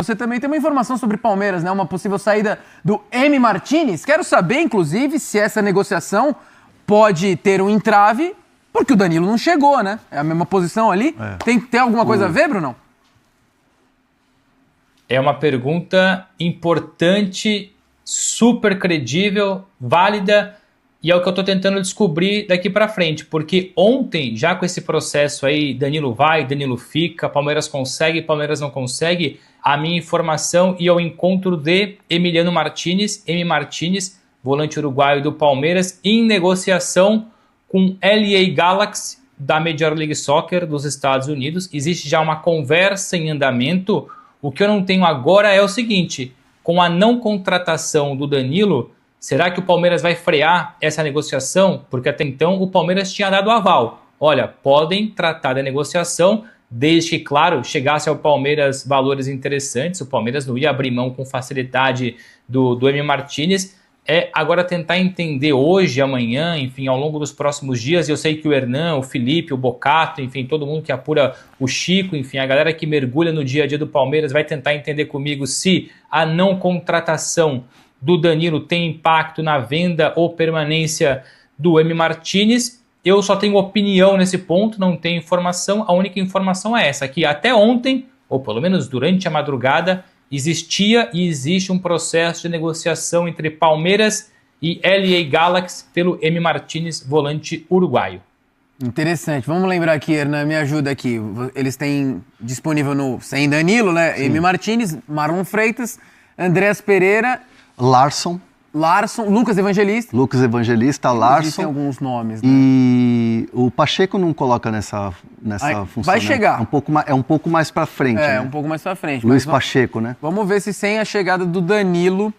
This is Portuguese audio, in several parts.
Você também tem uma informação sobre Palmeiras, né? Uma possível saída do M. Martinez. Quero saber, inclusive, se essa negociação pode ter um entrave, porque o Danilo não chegou, né? É a mesma posição ali. Tem alguma coisa a ver, Bruno? É uma pergunta importante, super credível, válida, e é o que eu estou tentando descobrir daqui para frente, porque ontem, já com esse processo aí, Danilo vai, Danilo fica, Palmeiras consegue, Palmeiras não consegue, a minha informação ia ao encontro de Emiliano Martinez, M. Martinez, volante uruguaio do Palmeiras, em negociação com LA Galaxy da Major League Soccer dos Estados Unidos. Existe já uma conversa em andamento. O que eu não tenho agora é o seguinte: com a não contratação do Danilo, será que o Palmeiras vai frear essa negociação? Porque até então o Palmeiras tinha dado aval. Olha, podem tratar da negociação, desde que, claro, chegasse ao Palmeiras valores interessantes. O Palmeiras não ia abrir mão com facilidade do M. Martinez. É agora tentar entender hoje, amanhã, enfim, ao longo dos próximos dias. Eu sei que o Hernan, o Felipe, o Bocato, enfim, todo mundo que apura, o Chico, enfim, a galera que mergulha no dia a dia do Palmeiras vai tentar entender comigo se a não contratação do Danilo tem impacto na venda ou permanência do M. Martinez. Eu só tenho opinião nesse ponto, não tenho informação. A única informação é essa, que até ontem, ou pelo menos durante a madrugada, existia e existe um processo de negociação entre Palmeiras e LA Galaxy pelo M. Martinez, volante uruguaio. Interessante. Vamos lembrar aqui, Hernan, me ajuda aqui. Eles têm disponível sem Danilo, né? Sim. M. Martinez, Marlon Freitas, Andreas Pereira, Larsson, Lucas Evangelista. Larsson. Existem alguns nomes, né? E o Pacheco não coloca nessa função. Vai chegar. Né? É um pouco mais pra frente. né? Um pouco mais pra frente. Luiz Pacheco, né? Vamos ver se sem a chegada do Danilo,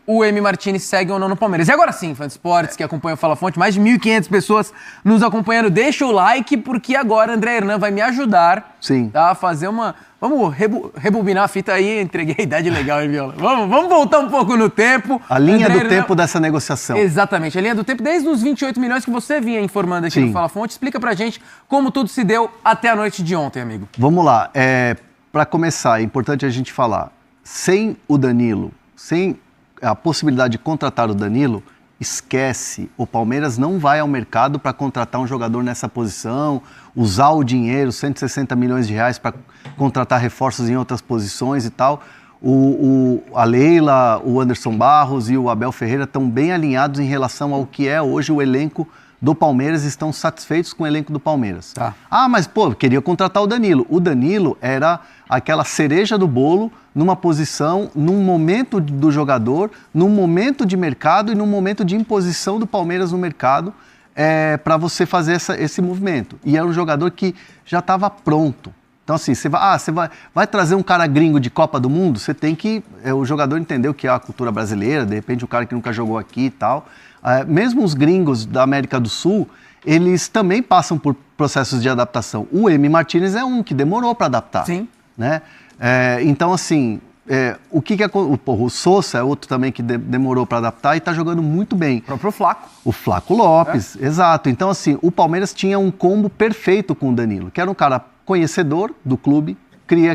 o M. Martinez segue ou não no Palmeiras. E agora sim, fãs de esportes que acompanham o Fala Fonte, mais de 1.500 pessoas nos acompanhando. Deixa o like, porque agora André Hernan vai me ajudar a fazer uma... Vamos rebobinar a fita aí, entreguei a idade legal, hein, Viola? Vamos voltar um pouco no tempo. A linha do tempo dessa negociação. Exatamente, a linha do tempo desde os 28 milhões que você vinha informando aqui no Fala Fonte. Explica pra gente como tudo se deu até a noite de ontem, amigo. Vamos lá, para começar, é importante a gente falar, sem o Danilo, sem a possibilidade de contratar o Danilo, esquece, o Palmeiras não vai ao mercado para contratar um jogador nessa posição, usar o dinheiro, 160 milhões de reais para contratar reforços em outras posições e tal. A Leila, o Anderson Barros e o Abel Ferreira estão bem alinhados em relação ao que é hoje o elenco do Palmeiras, estão satisfeitos com o elenco do Palmeiras. Tá. Ah, mas pô, queria contratar o Danilo. O Danilo era aquela cereja do bolo numa posição, num momento do jogador, num momento de mercado e num momento de imposição do Palmeiras no mercado para você fazer esse movimento. E era um jogador que já estava pronto. Então assim, você vai trazer um cara gringo de Copa do Mundo, você tem que, o jogador entender o que é a cultura brasileira, de repente o cara que nunca jogou aqui e tal. Mesmo os gringos da América do Sul, eles também passam por processos de adaptação. O M. Martinez é um que demorou para adaptar. Sim. Né? Então, assim, o Sousa é outro também que demorou para adaptar e está jogando muito bem. O próprio Flaco. O Flaco Lopes, exato. Então, assim, o Palmeiras tinha um combo perfeito com o Danilo, que era um cara conhecedor do clube,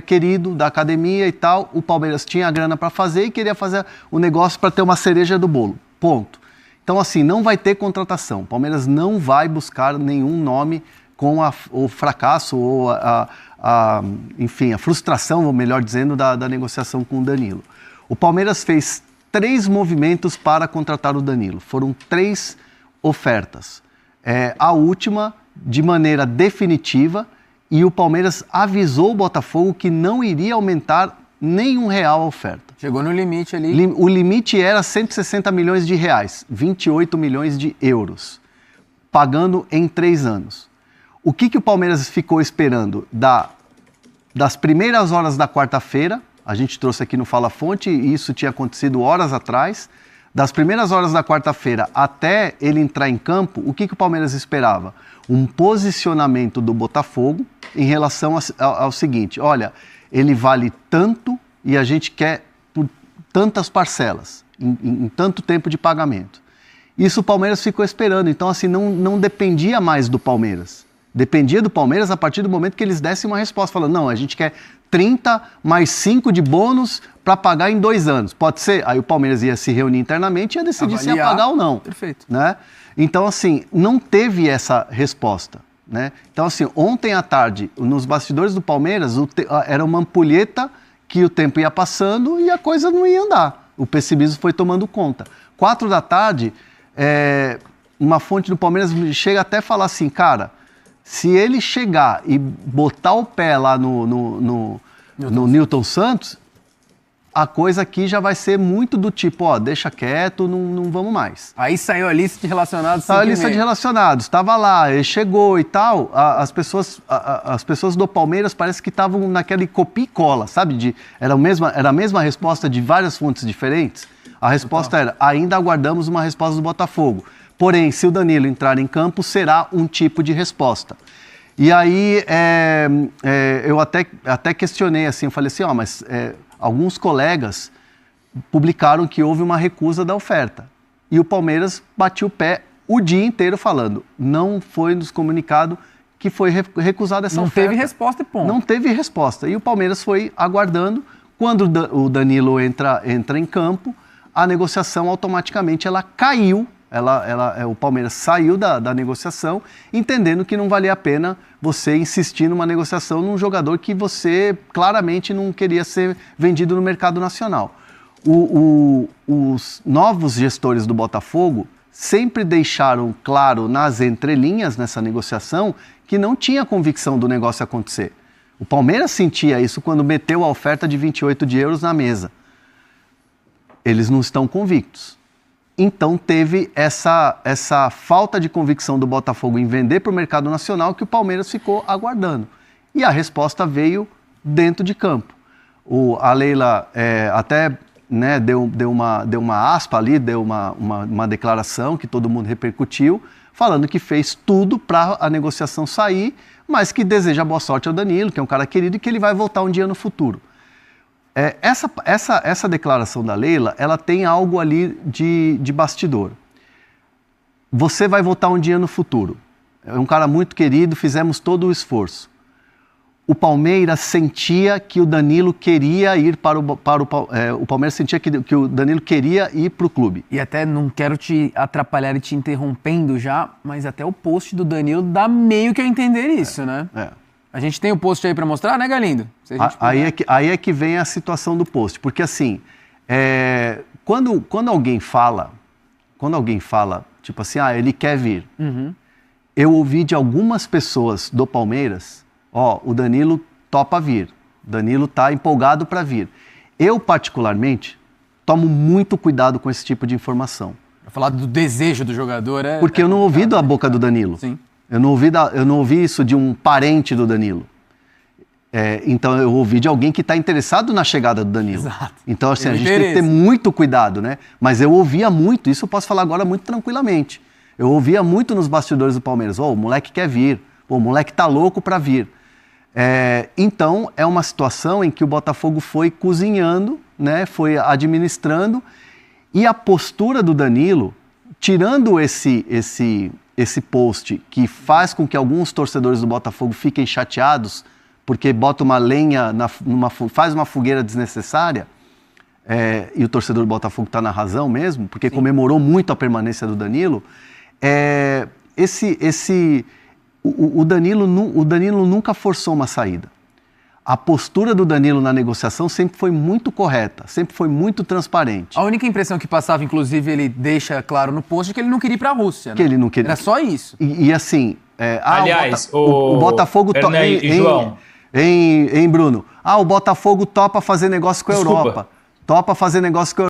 querido da academia e tal. O Palmeiras tinha a grana para fazer e queria fazer o negócio para ter uma cereja do bolo. Ponto. Então, assim, não vai ter contratação. O Palmeiras não vai buscar nenhum nome com o fracasso ou enfim, a frustração, ou melhor dizendo, da negociação com o Danilo. O Palmeiras fez 3 movimentos para contratar o Danilo. Foram 3 ofertas. A última, de maneira definitiva, e o Palmeiras avisou o Botafogo que não iria aumentar nem R$1 a oferta. Chegou no limite ali. O limite era 160 milhões de reais, 28 milhões de euros, pagando em 3 anos. O que o Palmeiras ficou esperando? Das primeiras horas da quarta-feira, a gente trouxe aqui no Fala Fonte, e isso tinha acontecido horas atrás, das primeiras horas da quarta-feira até ele entrar em campo, o que o Palmeiras esperava? Um posicionamento do Botafogo em relação ao seguinte: olha, ele vale tanto e a gente quer por tantas parcelas, em tanto tempo de pagamento. Isso o Palmeiras ficou esperando, então assim, não dependia mais do Palmeiras. Dependia do Palmeiras a partir do momento que eles dessem uma resposta, falando, não, a gente quer 30 mais 5 de bônus para pagar em 2 anos. Pode ser? Aí o Palmeiras ia se reunir internamente e ia decidir se ia pagar ou não. Perfeito. Né? Então, assim, não teve essa resposta. Né? Então, assim, ontem à tarde, nos bastidores do Palmeiras, era uma ampulheta que o tempo ia passando e a coisa não ia andar. O pessimismo foi tomando conta. 4 da tarde, uma fonte do Palmeiras chega até a falar assim, cara, se ele chegar e botar o pé lá no Newton Santos, a coisa aqui já vai ser muito do tipo, ó, deixa quieto, não vamos mais. Aí saiu a lista de relacionados. Saiu a lista de relacionados, estava lá, ele chegou e tal, as pessoas do Palmeiras parece que estavam naquele copia e cola, sabe? Era a mesma resposta de várias fontes diferentes. A resposta era, ainda aguardamos uma resposta do Botafogo. Porém, se o Danilo entrar em campo, será um tipo de resposta. E aí, eu até questionei assim, eu falei assim, mas alguns colegas publicaram que houve uma recusa da oferta. E o Palmeiras bateu o pé o dia inteiro falando, não foi nos comunicado que foi recusada essa oferta. Não teve resposta e ponto. Não teve resposta. E o Palmeiras foi aguardando. Quando o Danilo entra em campo, a negociação automaticamente ela caiu. O Palmeiras saiu da negociação, entendendo que não valia a pena você insistir numa negociação num jogador que você claramente não queria ser vendido no mercado nacional. Os novos gestores do Botafogo sempre deixaram claro nas entrelinhas nessa negociação que não tinha convicção do negócio acontecer. O Palmeiras sentia isso quando meteu a oferta de 28 de euros na mesa. Eles não estão convictos. Então teve essa falta de convicção do Botafogo em vender para o mercado nacional que o Palmeiras ficou aguardando. E a resposta veio dentro de campo. A Leila até deu uma aspa ali, deu uma declaração que todo mundo repercutiu, falando que fez tudo para a negociação sair, mas que deseja boa sorte ao Danilo, que é um cara querido e que ele vai voltar um dia no futuro. Essa declaração da Leila, ela tem algo ali de bastidor. Você vai voltar um dia no futuro. É um cara muito querido, fizemos todo o esforço. O Palmeiras sentia que o Danilo queria ir o Palmeiras sentia que o Danilo queria ir para o clube. E até não quero te atrapalhar e te interrompendo já, mas até o post do Danilo dá meio que a entender isso, né? A gente tem o post aí para mostrar, né, Galindo? Aí é que vem a situação do post, porque assim, quando alguém fala, tipo assim, ele quer vir, eu ouvi de algumas pessoas do Palmeiras, o Danilo topa vir, o Danilo tá empolgado para vir. Eu, particularmente, tomo muito cuidado com esse tipo de informação. Pra falar do desejo do jogador porque eu não ouvi da boca do Danilo. Sim. Eu não ouvi isso de um parente do Danilo. Então eu ouvi de alguém que está interessado na chegada do Danilo. Exato. Então assim, a gente tem que ter muito cuidado, né? Mas eu ouvia muito, isso eu posso falar agora muito tranquilamente. Eu ouvia muito nos bastidores do Palmeiras, o moleque quer vir, o moleque tá louco para vir. Então é uma situação em que o Botafogo foi cozinhando, né? Foi administrando, e a postura do Danilo, tirando esse post que faz com que alguns torcedores do Botafogo fiquem chateados porque bota uma lenha, faz uma fogueira desnecessária, e o torcedor do Botafogo está na razão mesmo, porque comemorou muito a permanência do Danilo, o Danilo nunca forçou uma saída. A postura do Danilo na negociação sempre foi muito correta, sempre foi muito transparente. A única impressão que passava, inclusive, ele deixa claro no post, é que ele não queria ir pra Rússia, né? Que ele não queria. Era só isso. E assim... aliás, o Botafogo... João. Bruno? O Botafogo topa fazer negócio com a Europa. Topa fazer negócio com a